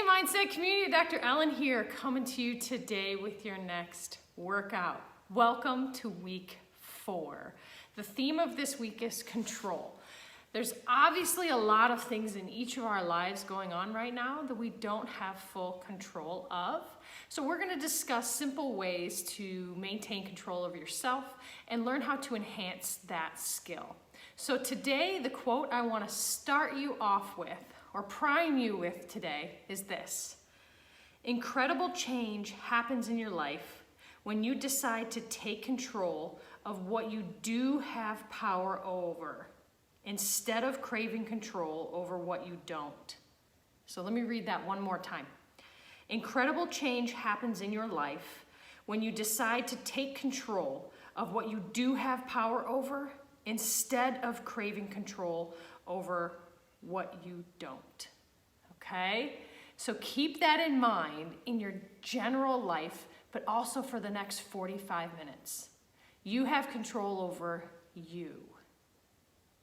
Mindset community, Dr. Ellen here, coming to you today with your next workout. Welcome to week 4. The theme of this week is control. There's obviously a lot of things in each of our lives going on right now that we don't have full control of. So we're going to discuss simple ways to maintain control over yourself and learn how to enhance that skill. So today, the quote I want to start you off with, or prime you with today, is this: incredible change happens in your life when you decide to take control of what you do have power over, instead of craving control over what you don't. So let me read that one more time. Incredible change happens in your life when you decide to take control of what you do have power over, instead of craving control over what you don't. Okay? So keep that in mind in your general life, but also for the next 45 minutes. You have control over you.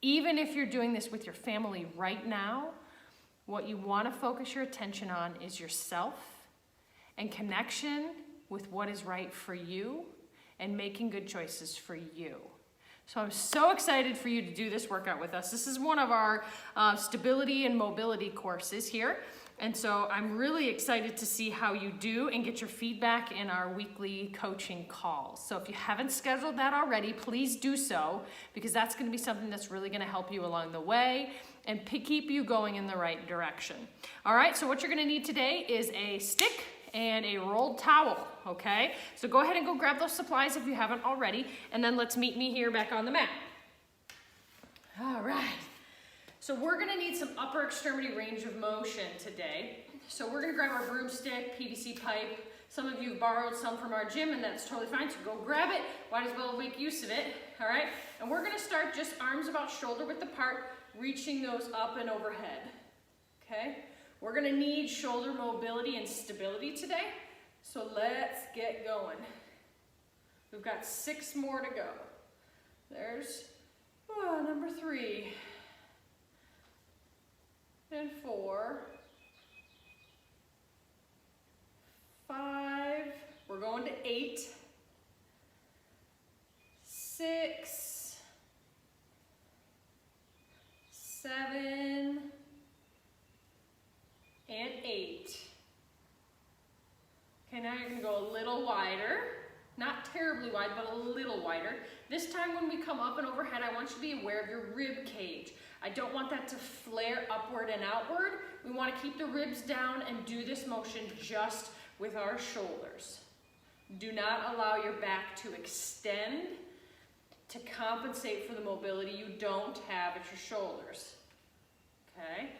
Even if you're doing this with your family right now, what you want to focus your attention on is yourself and connection with what is right for you and making good choices for you. So I'm so excited for you to do this workout with us. This is one of our stability and mobility courses here. And so I'm really excited to see how you do and get your feedback in our weekly coaching calls. So if you haven't scheduled that already, please do so, because that's going to be something that's really going to help you along the way and keep you going in the right direction. All right, so what you're going to need today is a stick and a rolled towel, okay? So go ahead and go grab those supplies if you haven't already, and then let's meet me here back on the mat. All right. So we're gonna need some upper extremity range of motion today. So we're gonna grab our broomstick, PVC pipe. Some of you have borrowed some from our gym, and that's totally fine, so go grab it. Might as well make use of it, all right? And we're gonna start just arms about shoulder width apart, reaching those up and overhead, okay? We're gonna need shoulder mobility and stability today, so let's get going. We've got 6 more to go. There's number 3. And 4, 5, we're going to 8, 6, 7, and 8. Okay, now you're going to go a little wider, not terribly wide, but a little wider. This time when we come up and overhead, I want you to be aware of your rib cage. I don't want that to flare upward and outward. We want to keep the ribs down and do this motion just with our shoulders. Do not allow your back to extend to compensate for the mobility you don't have at your shoulders. Okay?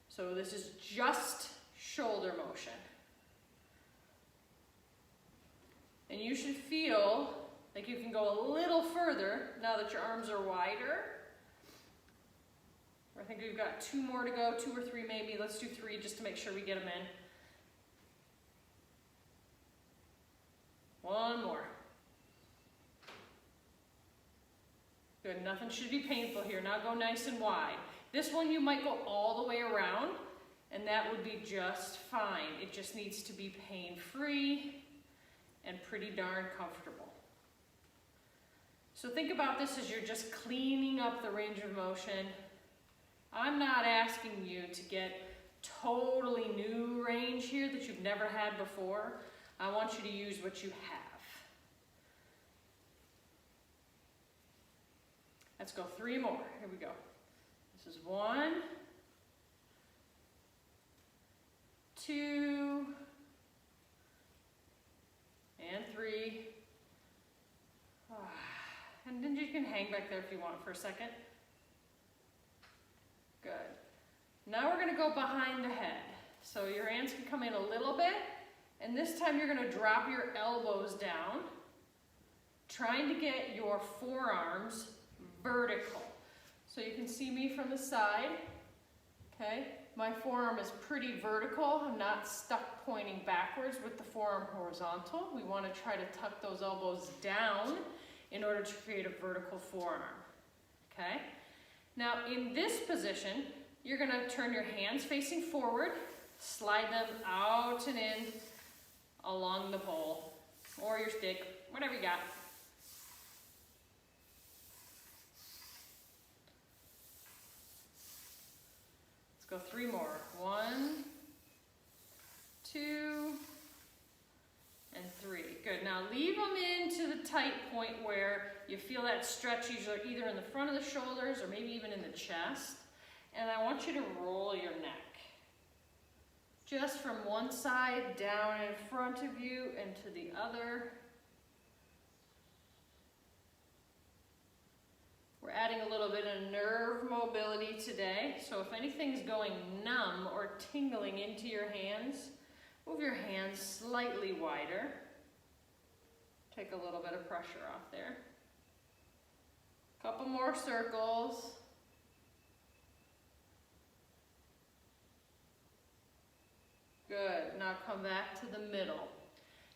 So this is just shoulder motion. And you should feel like you can go a little further now that your arms are wider. I think we've got 2 more to go, 2 or 3 maybe. Let's do 3 just to make sure we get them in. 1 more. Good, nothing should be painful here. Now go nice and wide. This one you might go all the way around, and that would be just fine. It just needs to be pain-free and pretty darn comfortable. So think about this as you're just cleaning up the range of motion. I'm not asking you to get totally new range here that you've never had before. I want you to use what you have. Let's go 3 more. Here we go. This is 1, 2, and 3. And then you can hang back there if you want for a second. Good. Now we're going to go behind the head. So your hands can come in a little bit, and this time you're going to drop your elbows down, trying to get your forearms vertical. So you can see me from the side, okay? My forearm is pretty vertical. I'm not stuck pointing backwards with the forearm horizontal. We want to try to tuck those elbows down in order to create a vertical forearm, okay? Now in this position, you're gonna turn your hands facing forward, Slide them out and in along the pole or your stick, whatever you got. Let's go 3 more. 1, 2, and 3. Good. Now leave them into the tight point where you feel that stretch either in the front of the shoulders or maybe even in the chest. And I want you to roll your neck. Just from one side down in front of you and to the other. We're adding a little bit of nerve mobility today. So if anything's going numb or tingling into your hands, move your hands slightly wider. Take a little bit of pressure off there. Couple more circles. Good. Now come back to the middle.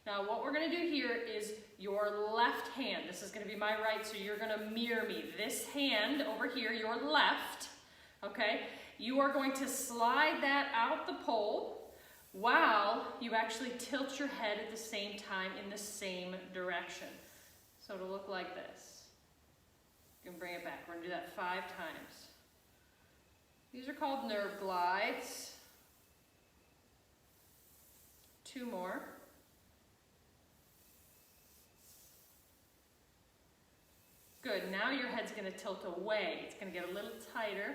Now what we're going to do here is your left hand. This is going to be my right, so you're going to mirror me. This hand over here, your left, okay? You are going to slide that out the pole while you actually tilt your head at the same time in the same direction. So it'll look like this. You can bring it back. We're going to do that 5 times. These are called nerve glides. 2 more. Good, now your head's going to tilt away. It's going to get a little tighter.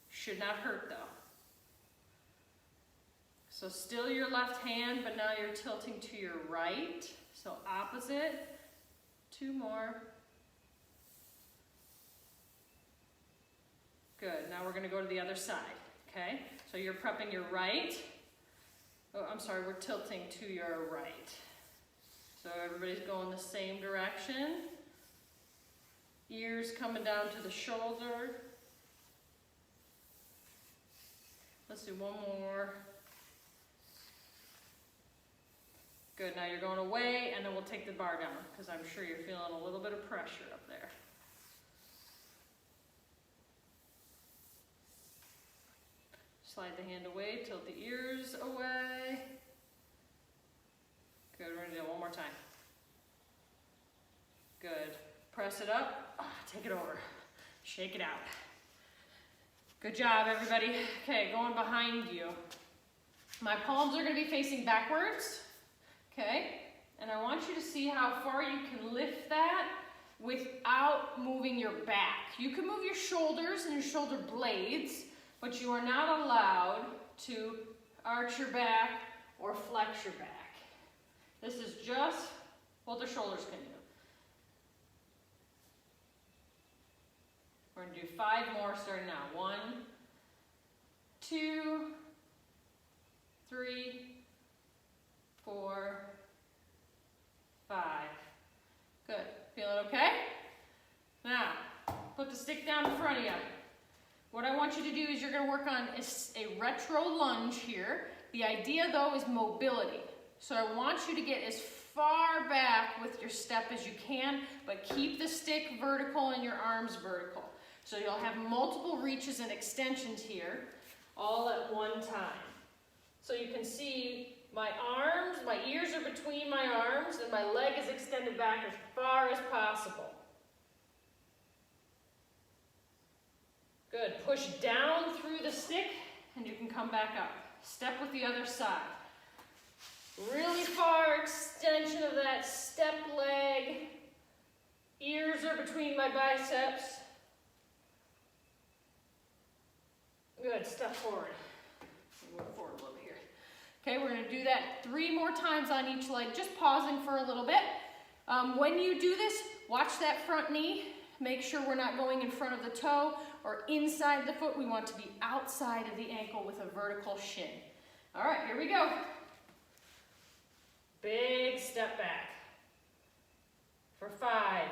Should not hurt though. So still your left hand, but now you're tilting to your right. So opposite. 2 more. Good, now we're going to go to the other side, okay? So you're prepping your right. Oh, I'm sorry, we're tilting to your right. So everybody's going the same direction. Ears coming down to the shoulder. Let's do 1 more. Good, now you're going away, and then we'll take the bar down, because I'm sure you're feeling a little bit of pressure up there. Slide the hand away, tilt the ears away. Good, we're gonna do it 1 more time. Good, press it up, take it over, shake it out. Good job, everybody. Okay, going behind you. My palms are gonna be facing backwards, okay? And I want you to see how far you can lift that without moving your back. You can move your shoulders and your shoulder blades, but you are not allowed to arch your back or flex your back. This is just what the shoulders can do. We're going to do 5 more starting now. 1, 2, 3, 4, 5. Good. Feeling okay? Now, put the stick down in front of you. What I want you to do is you're going to work on a retro lunge here. The idea though is mobility. So I want you to get as far back with your step as you can, but keep the stick vertical and your arms vertical. So you'll have multiple reaches and extensions here, all at one time. So you can see my arms, my ears are between my arms, and my leg is extended back as far as possible. Good, push down through the stick and you can come back up. Step with the other side. Really far extension of that step leg. Ears are between my biceps. Good, step forward. Move forward a little bit here. Okay, we're gonna do that 3 more times on each leg, just pausing for a little bit. When you do this, watch that front knee. Make sure we're not going in front of the toe or inside the foot. We want to be outside of the ankle with a vertical shin. All right, here we go. Big step back. For 5,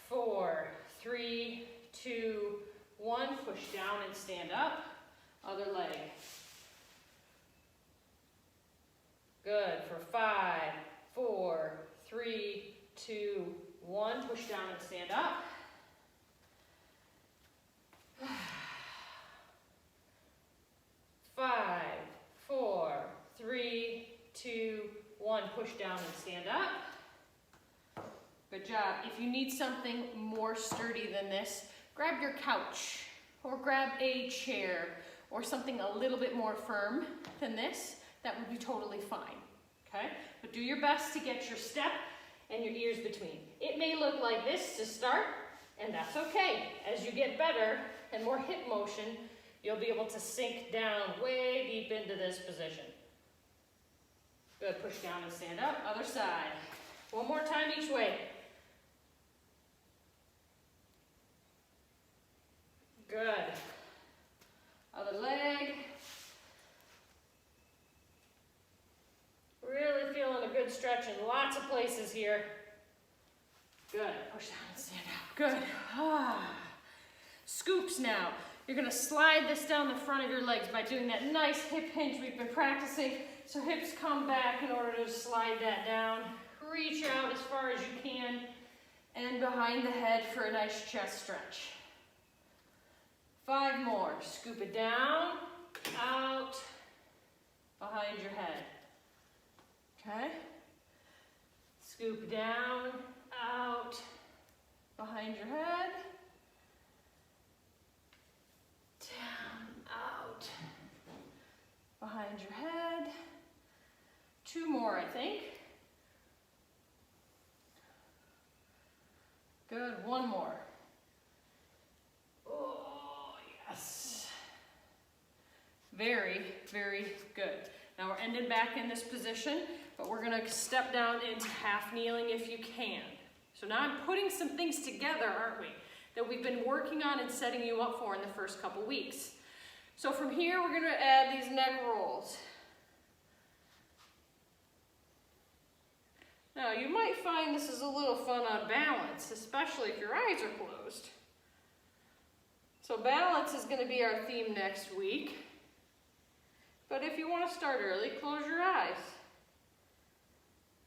4, 3, 2, 1. Push down and stand up. Other leg. Good. For 5, 4, 3, 2, 1. Push down and stand up. 5, push down and stand up. Good job. If you need something more sturdy than this, grab your couch or grab a chair or something a little bit more firm than this. That would be totally fine, okay? But do your best to get your step and your ears between. It may look like this to start, and that's okay. As you get better and more hip motion, you'll be able to sink down way deep into this position. Good, push down and stand up. Other side. One more time each way. Good. Other leg. Really feeling a good stretch in lots of places here. Good, push down and stand up. Good. Scoops now. You're gonna slide this down the front of your legs by doing that nice hip hinge we've been practicing. So hips come back in order to slide that down. Reach out as far as you can and behind the head for a nice chest stretch. 5 more. Scoop it down, out, behind your head. Okay? Scoop down, out, behind your head. Down, out, behind your head. 2 more, I think. Good, 1 more. Oh, yes. Very, very good. Now we're ending back in this position, but we're gonna step down into half kneeling if you can. So now I'm putting some things together, aren't we, that we've been working on and setting you up for in the first couple weeks. So from here, we're gonna add these neck rolls. Now, you might find this is a little fun on balance, especially if your eyes are closed. So balance is going to be our theme next week. But if you want to start early, close your eyes.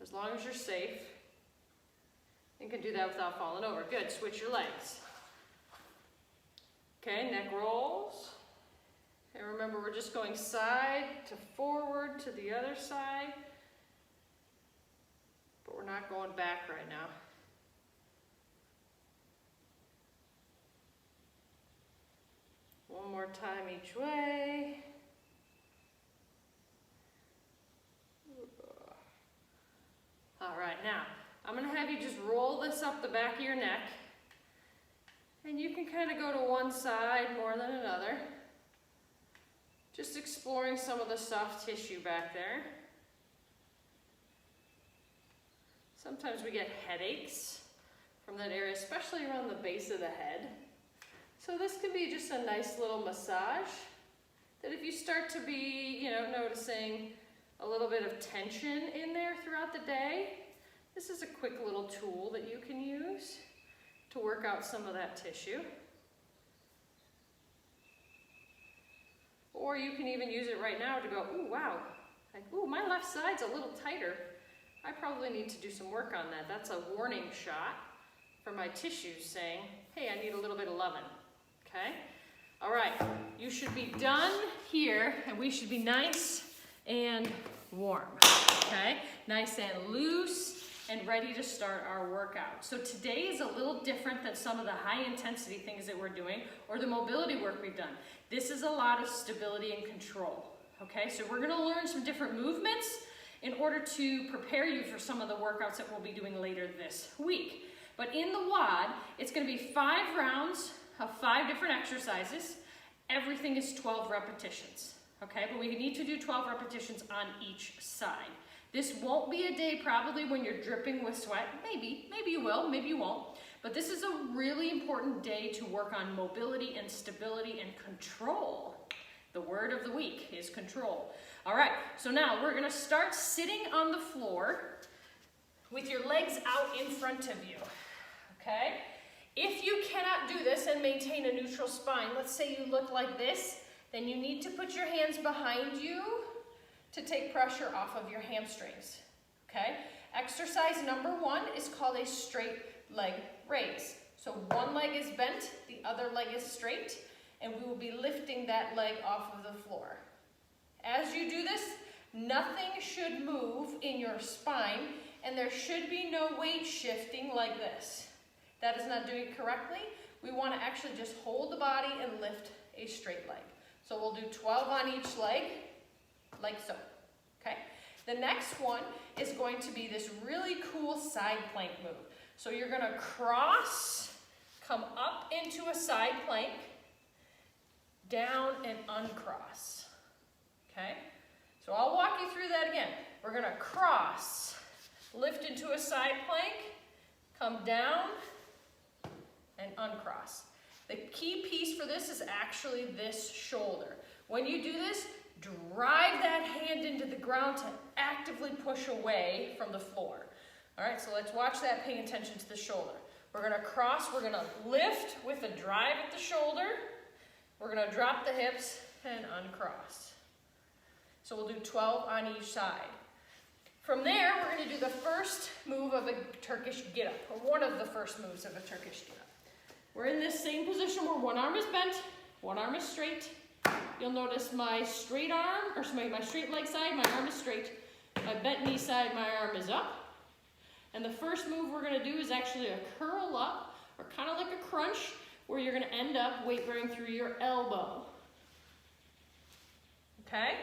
As long as you're safe. You can do that without falling over. Good, switch your legs. Okay, neck rolls. And remember, we're just going side to forward to the other side. But we're not going back right now. One more time each way. All right, now I'm going to have you just roll this up the back of your neck. And you can kind of go to one side more than another. Just exploring some of the soft tissue back there. Sometimes we get headaches from that area, especially around the base of the head. So this could be just a nice little massage that if you start to be, noticing a little bit of tension in there throughout the day, this is a quick little tool that you can use to work out some of that tissue. Or you can even use it right now to go, ooh, wow, like, ooh, my left side's a little tighter. I probably need to do some work on that. That's a warning shot for my tissues saying, hey, I need a little bit of loving, okay? All right, you should be done here, and we should be nice and warm, okay? Nice and loose and ready to start our workout. So today is a little different than some of the high intensity things that we're doing or the mobility work we've done. This is a lot of stability and control, okay? So we're gonna learn some different movements in order to prepare you for some of the workouts that we'll be doing later this week. But in the WOD, it's gonna be 5 rounds of 5 different exercises. Everything is 12 repetitions, okay? But we need to do 12 repetitions on each side. This won't be a day probably when you're dripping with sweat. Maybe you will, maybe you won't. But this is a really important day to work on mobility and stability and control. The word of the week is control. All right, so now we're gonna start sitting on the floor with your legs out in front of you, okay? If you cannot do this and maintain a neutral spine, let's say you look like this, then you need to put your hands behind you to take pressure off of your hamstrings, okay? Exercise number 1 is called a straight leg raise. So one leg is bent, the other leg is straight, and we will be lifting that leg off of the floor. As you do this, 9 nothing should move in your spine, and there should be no weight shifting like this. That is not doing it correctly. We want to actually just hold the body and lift a straight leg. So we'll do 12 on each leg, like so, okay? The next one is going to be this really cool side plank move. So you're gonna cross, come up into a side plank, down and uncross, okay? So I'll walk you through that again. We're gonna cross, lift into a side plank, come down and uncross. The key piece for this is actually this shoulder. When you do this, drive that hand into the ground to actively push away from the floor. All right, so let's watch that, paying attention to the shoulder. We're gonna cross, we're gonna lift with a drive at the shoulder. We're gonna drop the hips and uncross. So we'll do 12 on each side. From there, we're gonna do the first move of a Turkish get-up, or one of the first moves of a Turkish get-up. We're in this same position where one arm is bent, one arm is straight. You'll notice my straight arm, or my straight leg side, my arm is straight. My bent knee side, my arm is up. And the first move we're gonna do is actually a curl up, or kind of like a crunch, where you're gonna end up weight bearing through your elbow. Okay?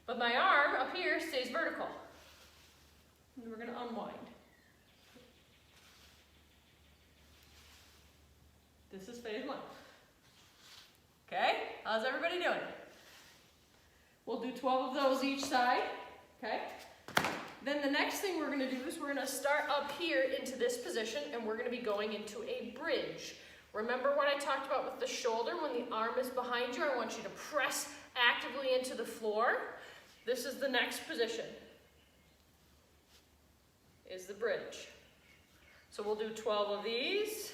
But my arm up here stays vertical. And we're gonna unwind. This is phase one. Okay, how's everybody doing? We'll do 12 of those each side, okay? Then the next thing we're gonna do is we're gonna start up here into this position, and we're gonna be going into a bridge. Remember what I talked about with the shoulder? When the arm is behind you, I want you to press actively into the floor. This is the next position, is the bridge. So we'll do 12 of these.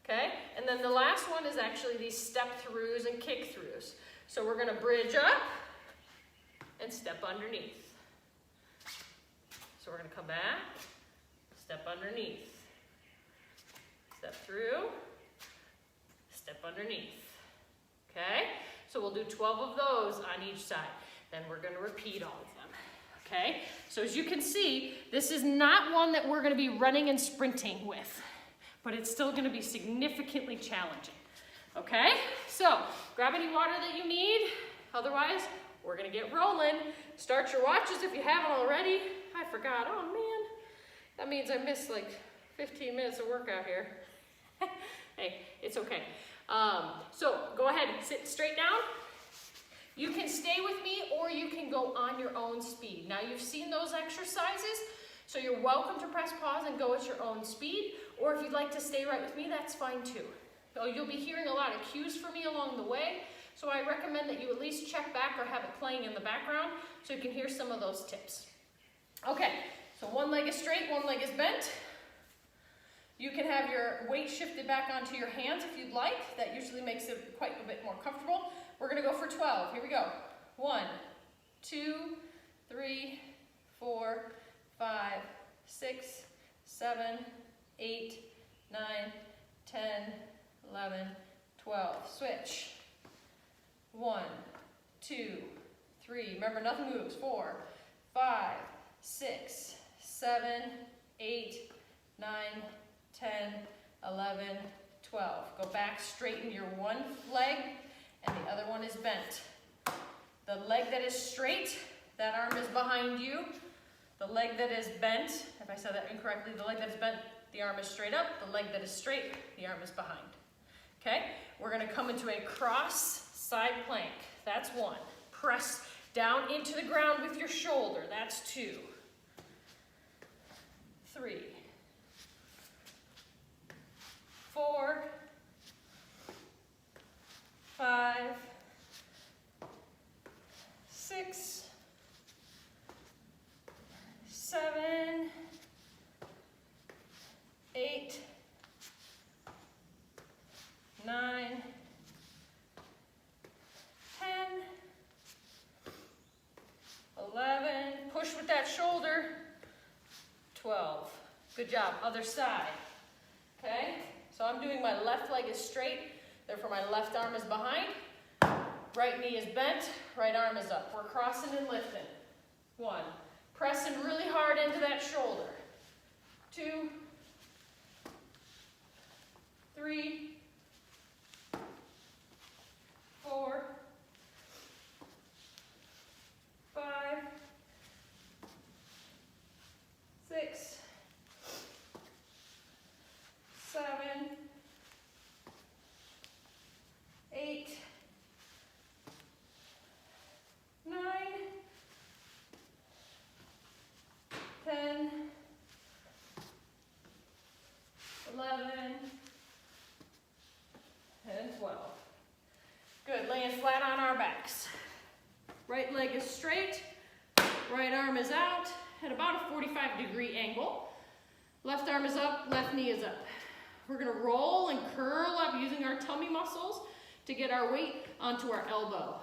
Okay, and then the last one is actually these step throughs and kick throughs. So we're gonna bridge up and step underneath. So we're gonna come back, step underneath, step through, step underneath. Okay, so we'll do 12 of those on each side. Then we're gonna repeat all of them. Okay, so as you can see, this is not one that we're gonna be running and sprinting with, but it's still gonna be significantly challenging, okay? So, grab any water that you need. Otherwise, we're gonna get rolling. Start your watches if you haven't already. I forgot, oh man. That means I missed like 15 minutes of workout here. Hey, it's okay. So, go ahead and sit straight down. You can stay with me or you can go on your own speed. Now, you've seen those exercises, so you're welcome to press pause and go at your own speed, or if you'd like to stay right with me, that's fine too. So you'll be hearing a lot of cues from me along the way, so I recommend that you at least check back or have it playing in the background so you can hear some of those tips. Okay, so one leg is straight, one leg is bent. You can have your weight shifted back onto your hands if you'd like. That usually makes it quite a bit more comfortable. We're gonna go for 12, here we go. 1, 2, 3, 4, 5, 6, 7, 8, 9, 10, 11, 12. Switch. 1, 2, 3. Remember, nothing moves. 4, 5, 6, 7, 8, 9, 10, 11, 12. Go back, straighten your one leg, and the other one is bent. The leg that is straight, that arm is behind you. The leg that is bent, if I said that incorrectly, the leg that is bent, the arm is straight up. The leg that is straight, the arm is behind. Okay, we're gonna come into a cross side plank. That's 1. Press down into the ground with your shoulder. That's 2. 3. 4. 5. 6. 7, 8, 9, 10, 11, push with that shoulder, 12. Good job, other side, okay? So I'm doing my left leg is straight, therefore my left arm is behind, right knee is bent, right arm is up. We're crossing and lifting. 1. Pressing really hard into that shoulder. 2, 3, 4, 5, 6, 7, 8, 9, 10, 11, and 12. Good, laying flat on our backs. Right leg is straight, right arm is out at about a 45-degree angle. Left arm is up, left knee is up. We're gonna roll and curl up using our tummy muscles to get our weight onto our elbow.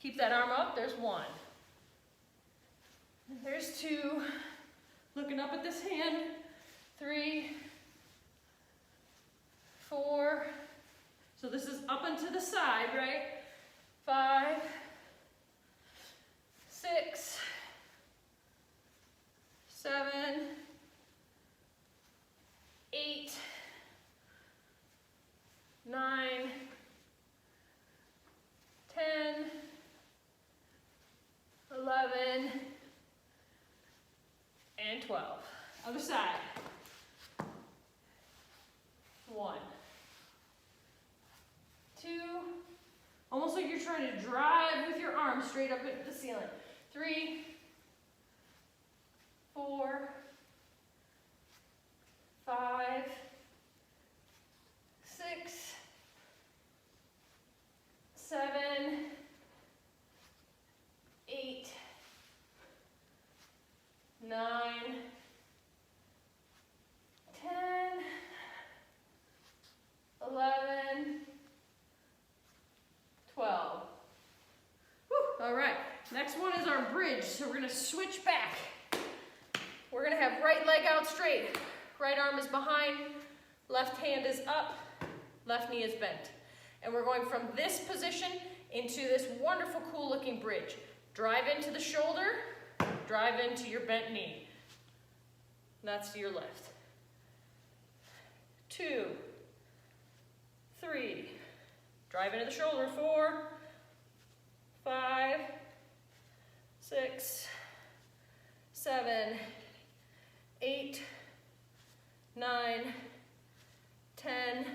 Keep that arm up, there's 1. There's 2, looking up at this hand, 3, 4, so this is up and to the side, right? 5, 6, 7, 8, 9, 10, 11, and 12. Other side. 1, 2, almost like you're trying to drive with your arms straight up into the ceiling. 3, 4, 5, 6, 7, 8, 9, 10, 11, 12. Whew. All right, next one is our bridge. So we're gonna switch back. We're gonna have right leg out straight. Right arm is behind, left hand is up, left knee is bent. And we're going from this position into this wonderful, cool looking bridge. Drive into the shoulder, drive into your bent knee. That's to your left. 2, 3, drive into the shoulder. 4, 5, 6, 7, 8, 9, 10,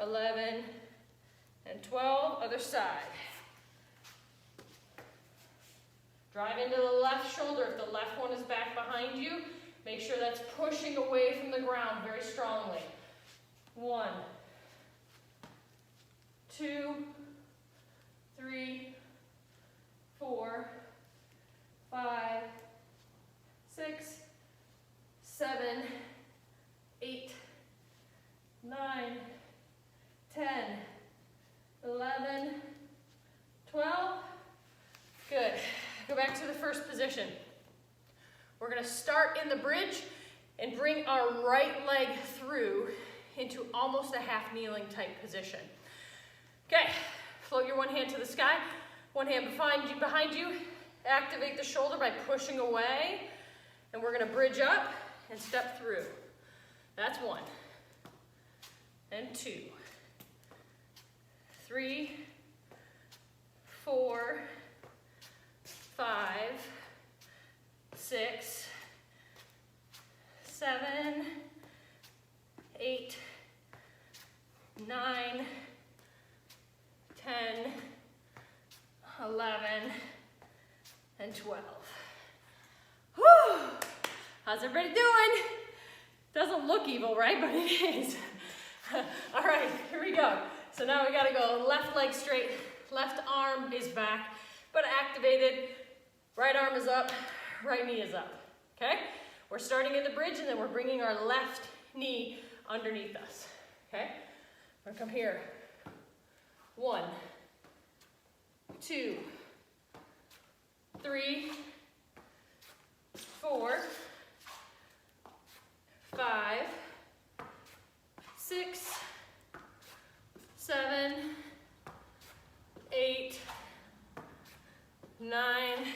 11, and 12. Other side. Drive into the left shoulder. If the left one is back behind you, make sure that's pushing away from the ground very strongly. 1, 2, 3, 4, 5, 6, 7, 8, 9, 10, 11, 12. Good. Go back to the first position. We're going to start in the bridge and bring our right leg through into almost a half kneeling type position. Okay, float your one hand to the sky, one hand behind you. Activate the shoulder by pushing away, and we're going to bridge up and step through. That's 1, and 2, 3, 4, 5, 6, 7, 8, 9, 10, 11, and 12. Whew! How's everybody doing? Doesn't look evil, right? But it is. All right, here we go. So now we gotta go left leg straight, left arm is back, but activated. Right arm is up, right knee is up, okay? We're starting in the bridge and then we're bringing our left knee underneath us, okay? We're gonna come here. 1, 2, 3, 4, 5, 6, 7, 8, 9,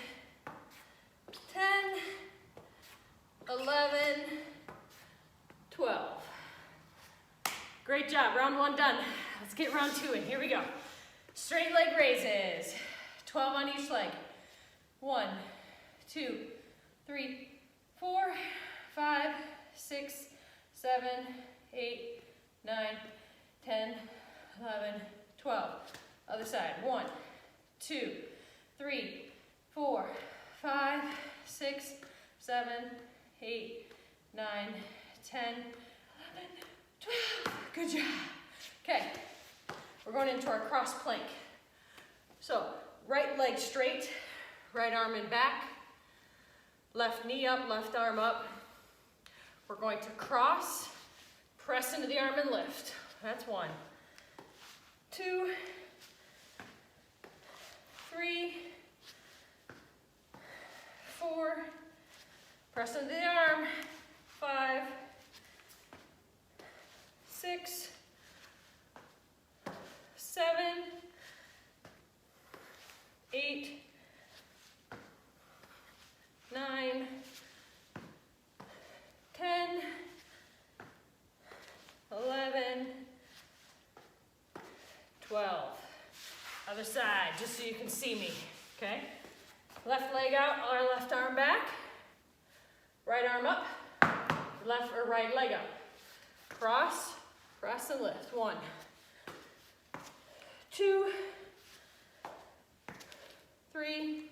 11, 12. Great job, round one done. Let's get round two in, here we go. Straight leg raises, 12 on each leg. 1, 2, 3, 4, 5, 6, 7, 8, 9, 10, 11, 12. Other side, 1, 2, 3, 4, 5, 6, 7, 8, 9, 10, 11, 12. Good job. Okay, we're going into our cross plank. So, right leg straight, right arm in back, left knee up, left arm up. We're going to cross, press into the arm and lift. That's 1, 2, 3, 4, press into the arm, 5, 6, 7, 8, 9, 10, 11, 12. Other side, just so you can see me, okay? Left leg out, our left arm back. Right arm up, left or right leg up. Cross, press and lift. 1, 2, 3,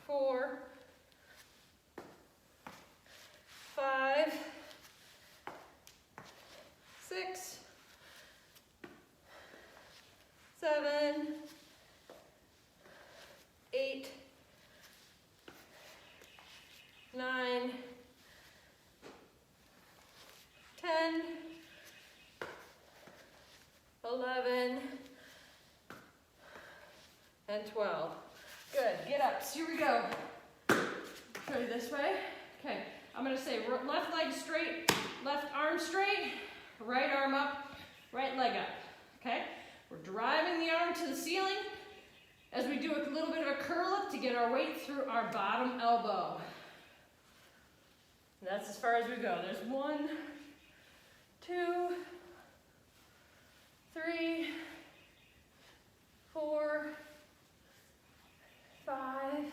4, 5, 6, 7, 8, 9, 10, 11, and 12. Good, get up, so here we go. Show you this way. Okay, I'm gonna say left leg straight, left arm straight, right arm up, right leg up, okay? We're driving the arm to the ceiling as we do a little bit of a curl up to get our weight through our bottom elbow. And that's as far as we go. There's 1, 2, 3, 4, 5,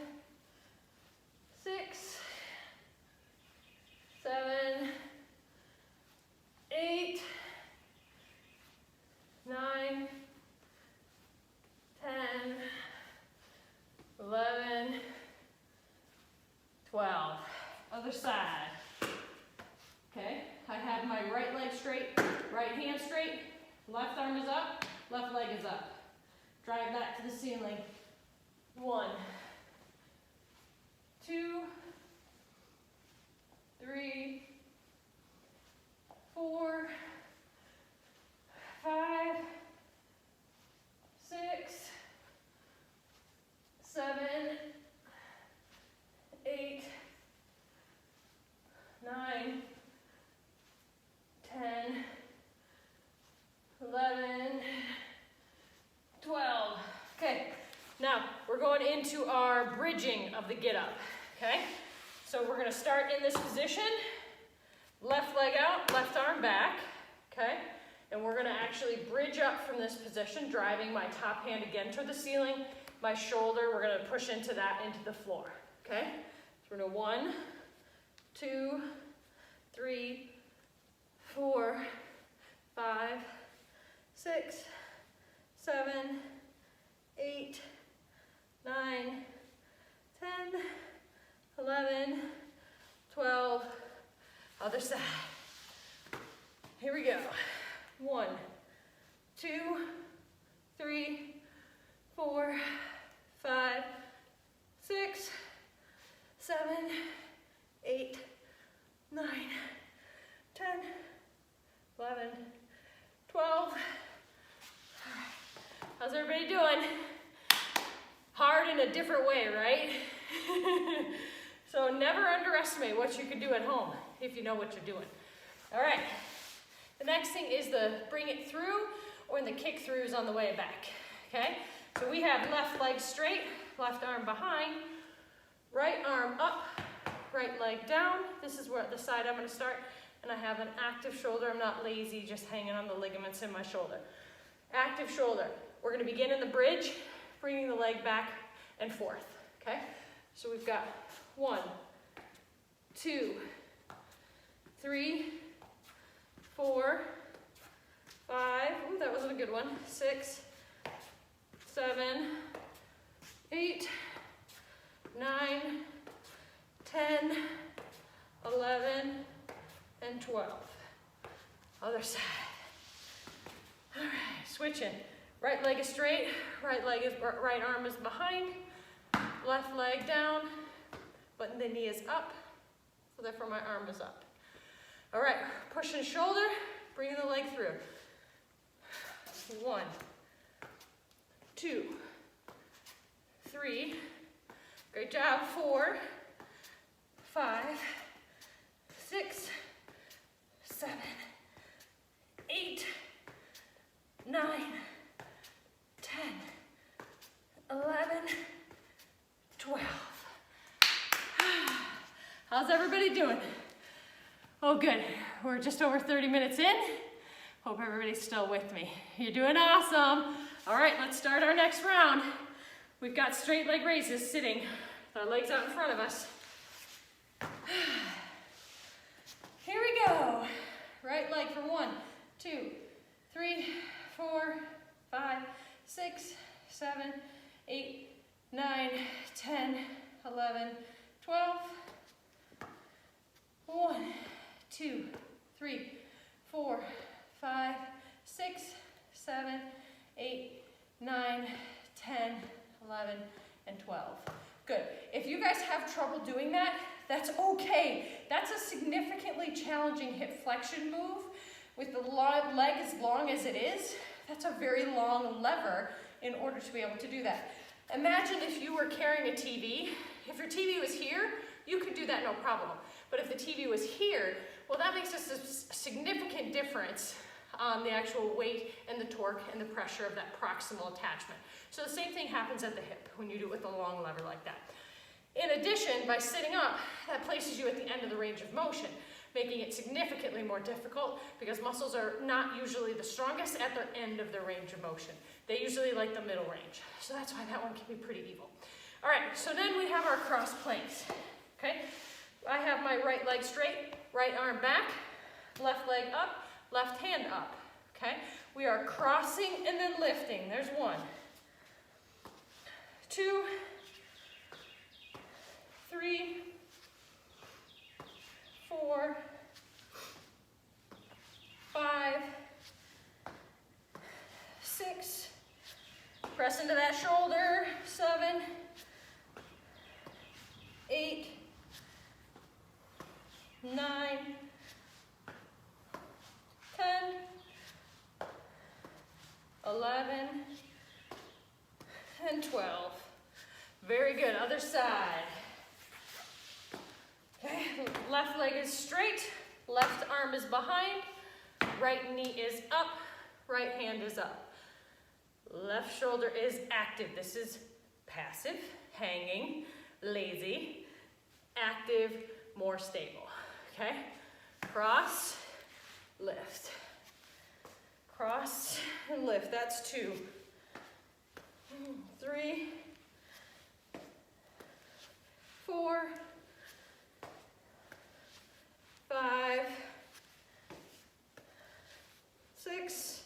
6, 7, 8, 9, 10, 11, 12. Other side. Okay, I have my right leg straight, right hand straight, left arm is up, left leg is up. Drive that to the ceiling. 1, 2, 3, 4, 5, 6, 7, 8, 9, 10, 11, 12. Okay, now we're going into our bridging of the get up, okay? So we're gonna start in this position, left leg out, left arm back, okay? And we're gonna actually bridge up from this position, driving my top hand again toward the ceiling, my shoulder, we're gonna push into that, into the floor, okay? So we're gonna 1, 2, 3, 4, 5, 6, 7, 8, 9, 10, 11, 12. Other side. Here we go. 1, 2, 3, 4, 5, 6, 7, 8, 9, 10, 11, 12. How's everybody doing? Hard in a different way, right? So never underestimate what you can do at home if you know what you're doing. All right, the next thing is the bring it through or the kick throughs on the way back, okay? So we have left leg straight, left arm behind, right arm up, right leg down. This is where the side I'm gonna start, and I have an active shoulder. I'm not lazy, just hanging on the ligaments in my shoulder. Active shoulder. We're gonna begin in the bridge, bringing the leg back and forth, okay? So we've got 1, 2, 3, 4, 5, ooh, that wasn't a good one, 6, 7, 8, 9, 10, 11, and 12. Other side. All right, switching. Right leg is straight, right arm is behind, left leg down, but the knee is up, so therefore my arm is up. All right, pushing shoulder, bringing the leg through. 1, 2, 3, great job, 4, 5, 6, 7, 8, 9, 10, 11, 12. How's everybody doing? Oh, good. We're just over 30 minutes in. Hope everybody's still with me. You're doing awesome. All right, let's start our next round. We've got straight leg raises sitting with our legs out in front of us. Here we go. Right leg for 1, 2, 3, 4, 5, 6, 7, 8, 9, 10, 11, 12. 1, 2, 3, 4, 5, 6, 7, 8, 9, 10, 11, and 12. Good. If you guys have trouble doing that, that's okay. That's a significantly challenging hip flexion move. With the leg as long as it is, that's a very long lever in order to be able to do that. Imagine if you were carrying a TV. If your TV was here, you could do that no problem. But if the TV was here, well, that makes a significant difference on the actual weight and the torque and the pressure of that proximal attachment. So the same thing happens at the hip when you do it with a long lever like that. In addition, by sitting up, that places you at the end of the range of motion, making it significantly more difficult because muscles are not usually the strongest at their end of their range of motion. They usually like the middle range. So that's why that one can be pretty evil. All right, so then we have our cross planks, okay? I have my right leg straight, right arm back, left leg up, left hand up, okay? We are crossing and then lifting. There's 1, 2, 3, 4, 5, 6, press into that shoulder, 7, 8, 9, 10, 11, and 12. Very good. Other side. Okay, left leg is straight, left arm is behind, right knee is up, right hand is up. Left shoulder is active. This is passive, hanging, lazy, active, more stable. Okay? Cross, lift. Cross and lift. That's 2. 3, 4, 5, 6,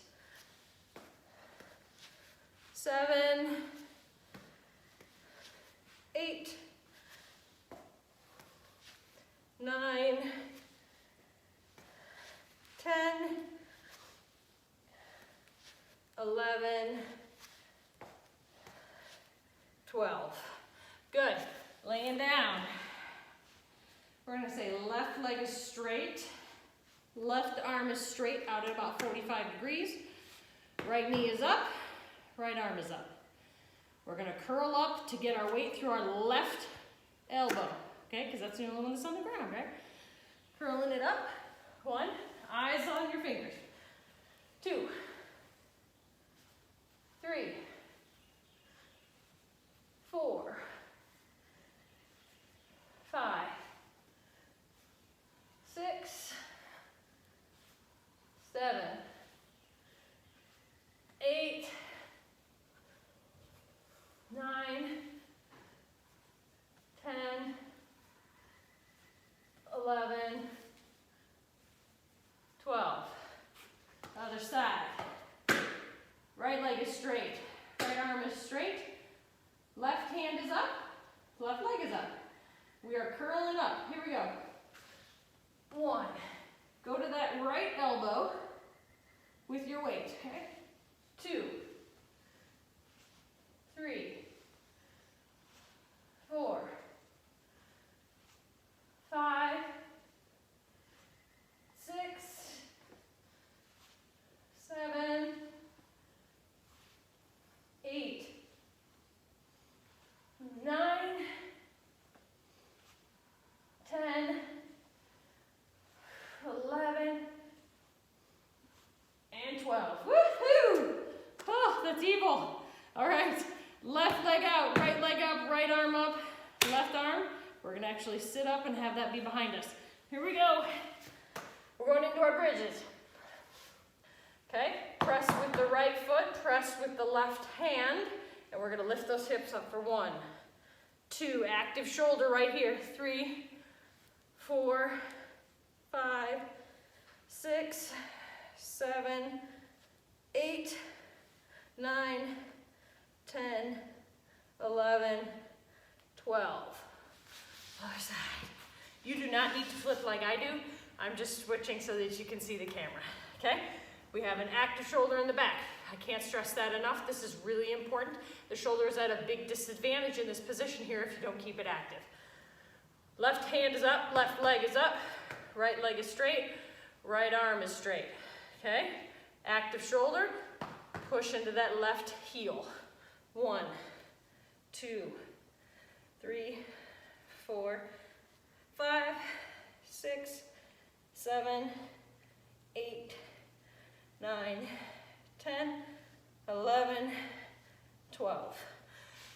7, 8, 9, 10, 11, 12. Good. Laying down. We're going to say left leg is straight, left arm is straight out at about 45 degrees, right knee is up, right arm is up. We're going to curl up to get our weight through our left elbow, okay, because that's the only one that's on the ground, right? Curling it up. 1, eyes on your fingers. 2, 3, 4, 5, hand is up, left leg is up. We are curling up. Here we go. 1. Go to that right elbow with your weight, okay? 2, 3, 4, 5, 6, 7, 8, 9, 10, 11, and 12. Woohoo! Oh, that's evil. All right, left leg out, right leg up, right arm up, left arm. We're gonna actually sit up and have that be behind us. Here we go. We're going into our bridges. Okay, press with the right foot, press with the left hand, and we're gonna lift those hips up for 1, 2, active shoulder right here, 3, 4, 5, 6, 7, 8, 9, 10, 11, 12. Other side. You do not need to flip like I do. I'm just switching so that you can see the camera, okay? We have an active shoulder in the back. I can't stress that enough. This is really important. The shoulder is at a big disadvantage in this position here if you don't keep it active. Left hand is up, left leg is up, right leg is straight, right arm is straight, okay? Active shoulder, push into that left heel. 1, 2, 3, 4, 5, 6, 7, 8, 9, 10, 11, 12.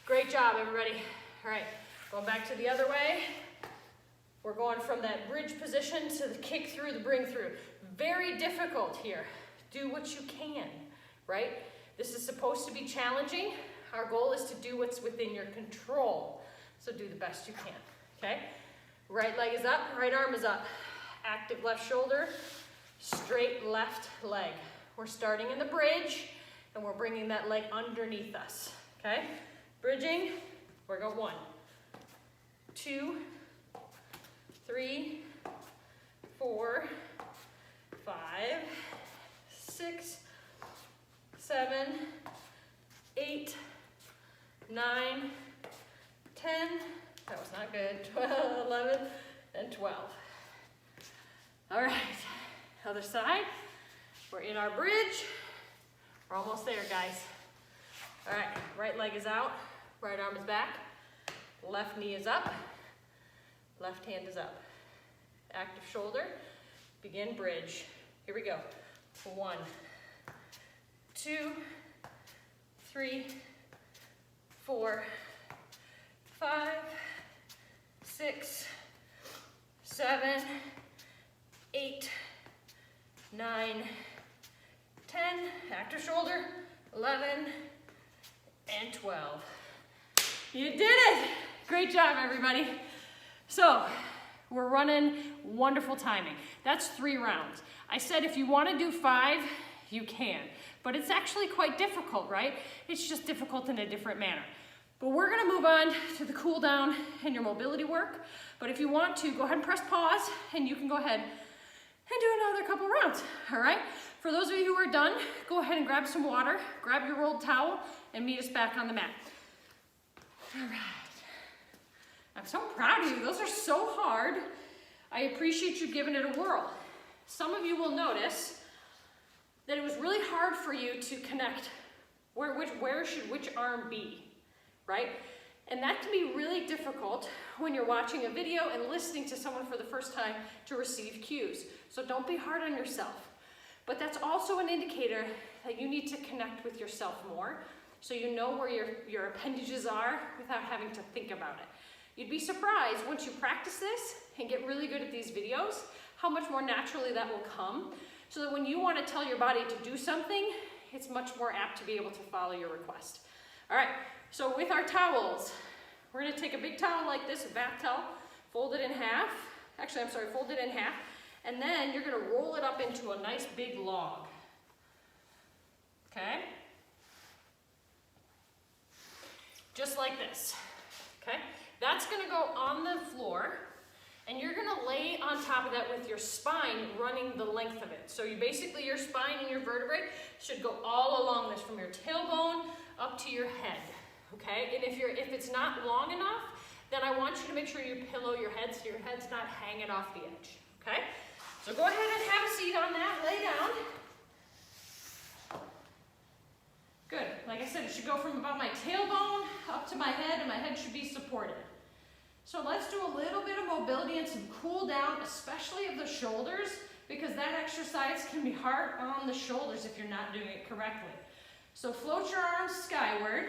Great job, everybody. All right, going back to the other way. We're going from that bridge position to the kick through, the bring through. Very difficult here. Do what you can, right? This is supposed to be challenging. Our goal is to do what's within your control. So do the best you can, okay? Right leg is up, right arm is up. Active left shoulder, straight left leg. We're starting in the bridge, and we're bringing that leg underneath us, okay? Bridging, we're going 1, 2, 3, 4, 5, 6, 7, 8, 9, 10, that was not good, 12, 11, and 12. All right, other side. We're in our bridge. We're almost there, guys. All right, right leg is out, right arm is back, left knee is up, left hand is up. Active shoulder, begin bridge. Here we go. 1, 2, 3, 4, 5, 6, 7, 8, 9, 10, active shoulder, 11, and 12. You did it! Great job, everybody. So, we're running wonderful timing. That's 3 rounds. I said if you want to do 5, you can. But it's actually quite difficult, right? It's just difficult in a different manner. But we're gonna move on to the cool down and your mobility work. But if you want to, go ahead and press pause, and you can go ahead and do another couple rounds, all right? For those of you who are done, go ahead and grab some water, grab your rolled towel, and meet us back on the mat. All right. I'm so proud of you. Those are so hard. I appreciate you giving it a whirl. Some of you will notice that it was really hard for you to connect where should which arm be, right? And that can be really difficult when you're watching a video and listening to someone for the first time to receive cues. So don't be hard on yourself. But that's also an indicator that you need to connect with yourself more so you know where your appendages are without having to think about it. You'd be surprised once you practice this and get really good at these videos, how much more naturally that will come, so that when you want to tell your body to do something, it's much more apt to be able to follow your request. All right, so with our towels, we're gonna take a big towel like this, a bath towel, fold it in half. Actually, I'm sorry, fold it in half. And then you're gonna roll it up into a nice big log. Okay? just like this, okay? That's gonna go on the floor, and you're gonna lay on top of that with your spine running the length of it. So you basically, your spine and your vertebrae should go all along this from your tailbone up to your head, okay? And if it's not long enough, then I want you to make sure you pillow your head so your head's not hanging off the edge, okay? So go ahead and have a seat on that, lay down. Good, like I said, it should go from about my tailbone up to my head, and my head should be supported. So let's do a little bit of mobility and some cool down, especially of the shoulders, because that exercise can be hard on the shoulders if you're not doing it correctly. So float your arms skyward,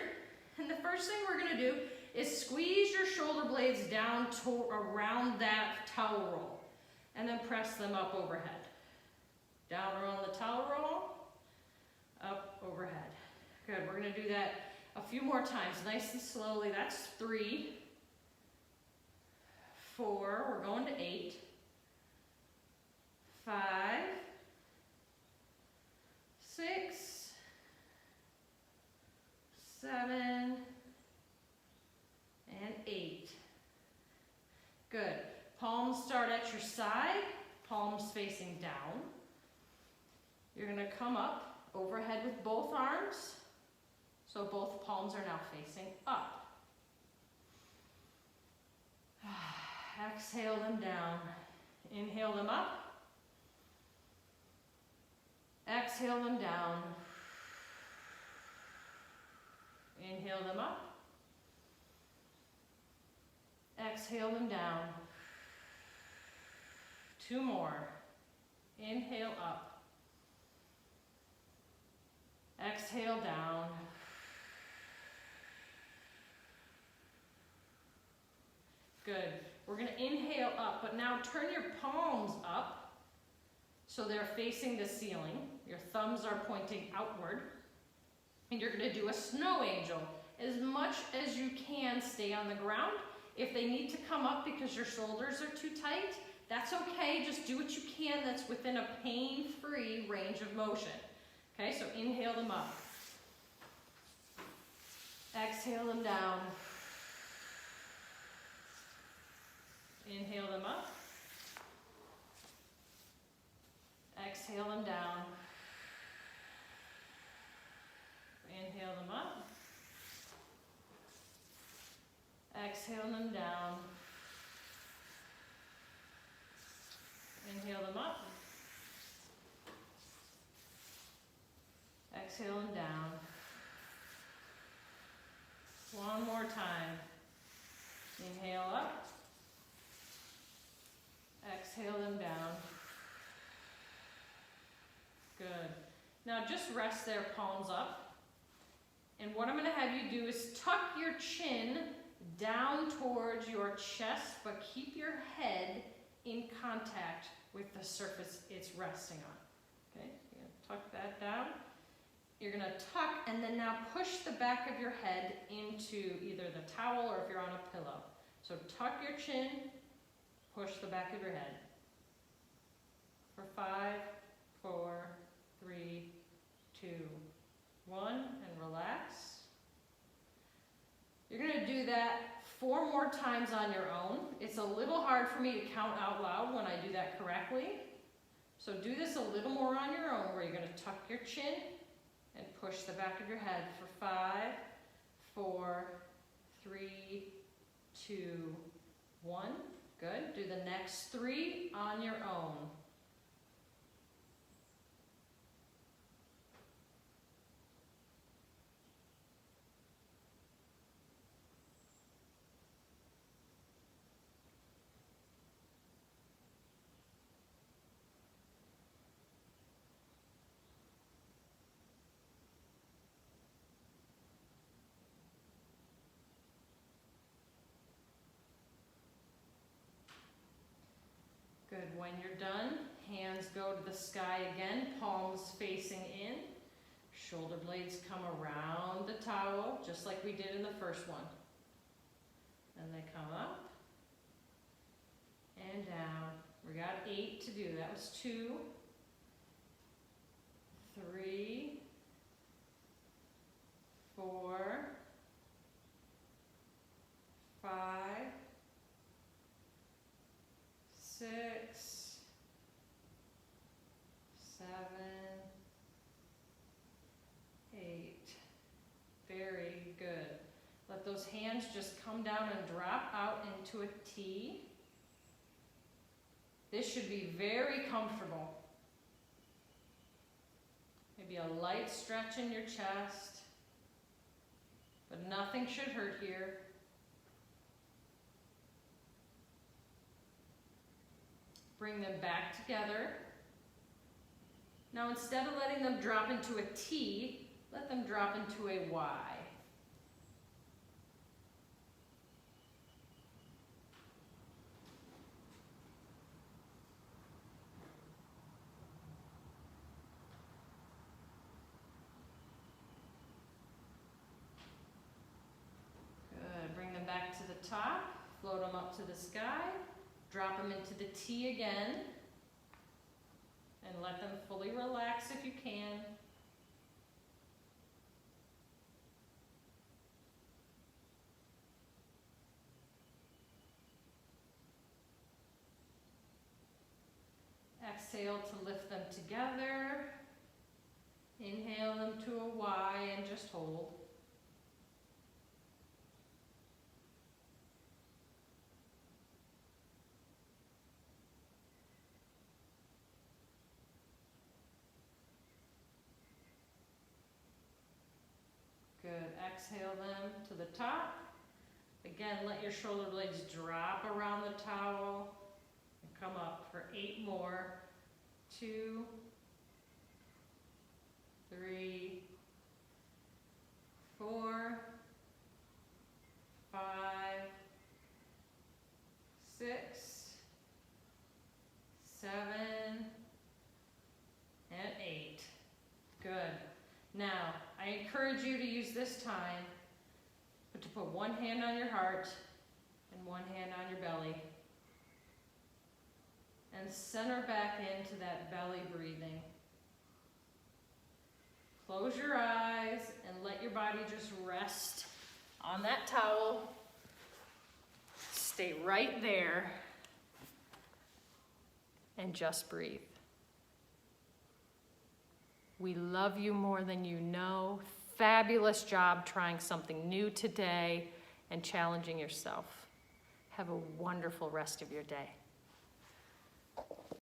and the first thing we're gonna do is squeeze your shoulder blades down to around that towel roll, and then press them up overhead. Down around the towel roll, up overhead. Good, we're gonna do that a few more times, nice and slowly. That's 3, 4, we're going to 8, 5, 6, 7, and 8. Good. Palms start at your side, palms facing down. You're going to come up overhead with both arms, so both palms are now facing up. Exhale them down. Inhale them up. Exhale them down. Inhale them up. Exhale them down. 2 more. Inhale up. Exhale down. Good. We're going to inhale up, but now turn your palms up so they're facing the ceiling. Your thumbs are pointing outward. And you're going to do a snow angel. As much as you can, stay on the ground. If they need to come up because your shoulders are too tight, that's okay. Just do what you can that's within a pain-free range of motion. Okay, so inhale them up. Exhale them down. Inhale them up. Exhale them down. Inhale them up. Exhale them down. Inhale them up. Exhale them down. One more time. Inhale up. Exhale them down. Good. Now just rest their palms up. And what I'm going to have you do is tuck your chin down towards your chest, but keep your head in contact with the surface it's resting on. Okay, you're going to tuck that down. You're going to tuck and then now push the back of your head into either the towel or if you're on a pillow. So tuck your chin, push the back of your head. For 5, 4, 3, 2, 1, and relax. You're going to do that 4 more times on your own. It's a little hard for me to count out loud when I do that correctly. So do this a little more on your own, where you're going to tuck your chin and push the back of your head for 5, 4, 3, 2, 1. Good. Do the next 3 on your own. Good. When you're done, hands go to the sky again, palms facing in. Shoulder blades come around the towel, just like we did in the first one. And they come up and down. We got 8 to do. That was 2, 3, 4, hands just come down and drop out into a T. This should be very comfortable. Maybe a light stretch in your chest, but nothing should hurt here. Bring them back together. Now instead of letting them drop into a T, let them drop into a Y. Good. Bring them back to the top, float them up to the sky, drop them into the T again, and let them fully relax if you can. Exhale to lift them together. Inhale them to a Y and just hold. Good. Exhale them to the top. Again, let your shoulder blades drop around the towel and come up for 8 more. 2, 3, 4, 5, 6, 7, and 8. Good. Now, I encourage you to use this time to put one hand on your heart and one hand on your belly. And center back into that belly breathing. Close your eyes and let your body just rest on that towel. Stay right there and just breathe. We love you more than you know. Fabulous job trying something new today and challenging yourself. Have a wonderful rest of your day.